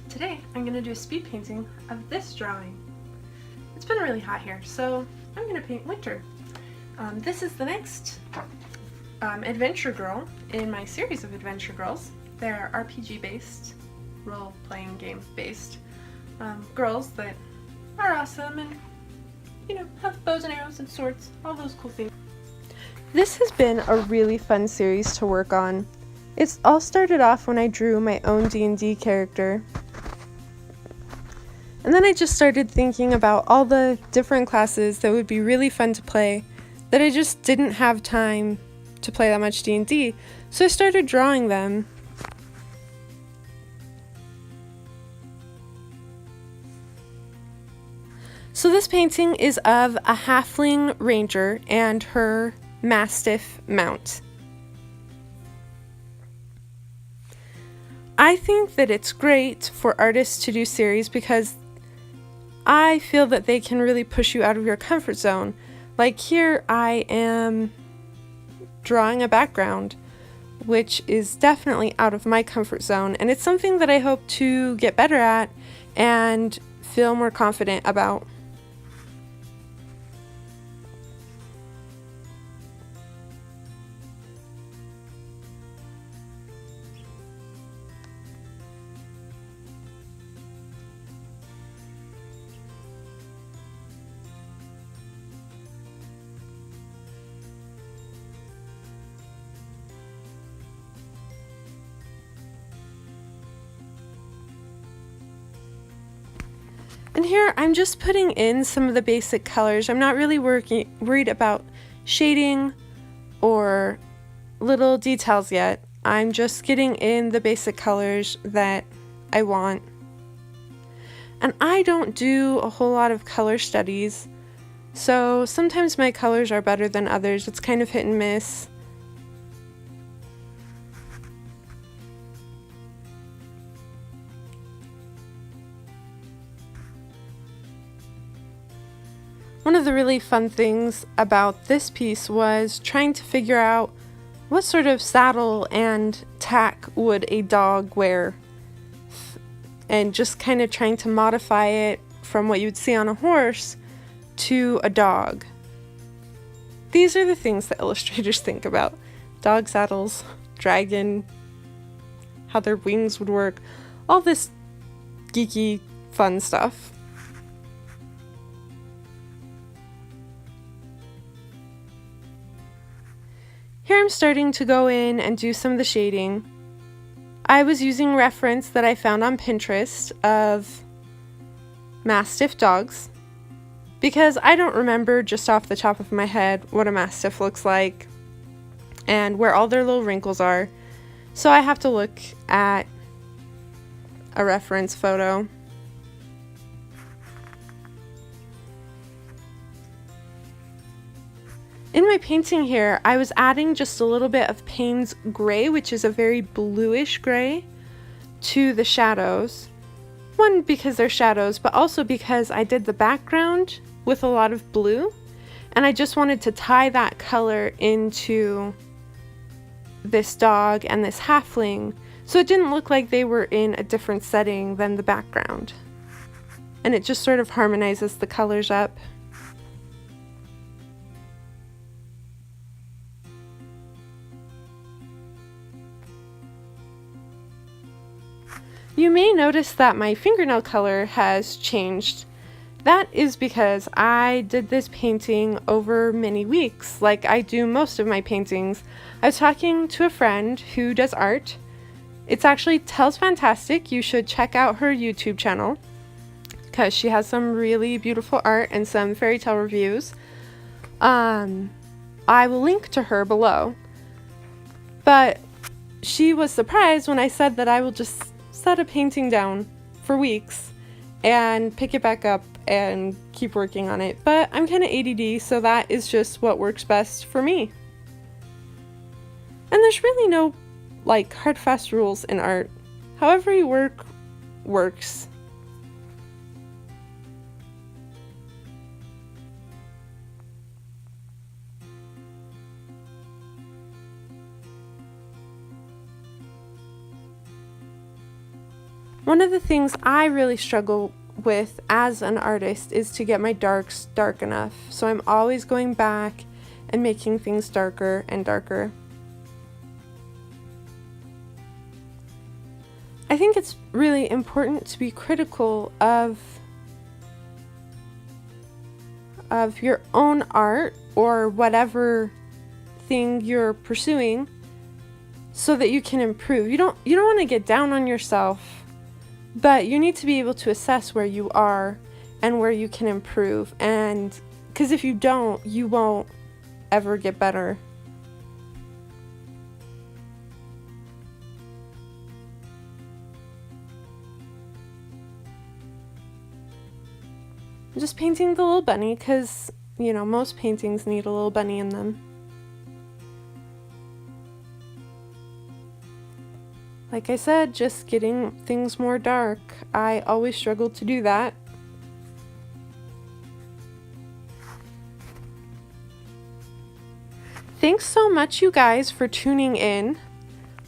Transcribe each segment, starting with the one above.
Today I'm going to do a speed painting of this drawing. It's been really hot here, so I'm going to paint winter. This is the next adventure girl in my series of adventure girls. They're RPG based, role-playing game based girls that are awesome and, you know, have bows and arrows and swords, all those cool things. This has been a really fun series to work on. It's all started off when I drew my own D&D character. And then I just started thinking about all the different classes that would be really fun to play that I just didn't have time to play that much D&D, so I started drawing them. So this painting is of a halfling ranger and her mastiff mount. I think that it's great for artists to do series because I feel that they can really push you out of your comfort zone. Like here I am drawing a background, which is definitely out of my comfort zone, and it's something that I hope to get better at and feel more confident about. And here I'm just putting in some of the basic colors. I'm not really worried about shading or little details yet. I'm just getting in the basic colors that I want. And I don't do a whole lot of color studies, so sometimes my colors are better than others. It's kind of hit and miss. One of the really fun things about this piece was trying to figure out what sort of saddle and tack would a dog wear, and just kind of trying to modify it from what you'd see on a horse to a dog. These are the things that illustrators think about: dog saddles, dragon, how their wings would work, all this geeky fun stuff. Here I'm starting to go in and do some of the shading. I was using reference that I found on Pinterest of Mastiff dogs, because I don't remember just off the top of my head what a Mastiff looks like and where all their little wrinkles are, so I have to look at a reference photo. In my painting here, I was adding just a little bit of Payne's gray, which is a very bluish gray, to the shadows. One, because they're shadows, but also because I did the background with a lot of blue, and I just wanted to tie that color into this dog and this halfling, so it didn't look like they were in a different setting than the background. And it just sort of harmonizes the colors up. You may notice that my fingernail color has changed. That is because I did this painting over many weeks, like I do most of my paintings. I was talking to a friend who does art. It's actually Tells Fantastic. You should check out her YouTube channel because she has some really beautiful art and some fairy tale reviews. I will link to her below. But she was surprised when I said that I will just set a painting down for weeks and pick it back up and keep working on it. But I'm kind of ADD, so that is just what works best for me. And there's really no like hard fast rules in art. However you work works. One of the things I really struggle with as an artist is to get my darks dark enough. So I'm always going back and making things darker and darker. I think it's really important to be critical of your own art or whatever thing you're pursuing so that you can improve. You don't want to get down on yourself, but you need to be able to assess where you are and where you can improve. And because if you don't, you won't ever get better. I'm just painting the little bunny because, you know, most paintings need a little bunny in them. Like I said, just getting things more dark. I always struggle to do that. Thanks so much, you guys, for tuning in.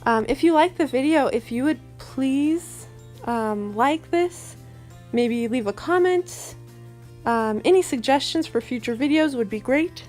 If you like the video, if you would please like this, maybe leave a comment. Any suggestions for future videos would be great.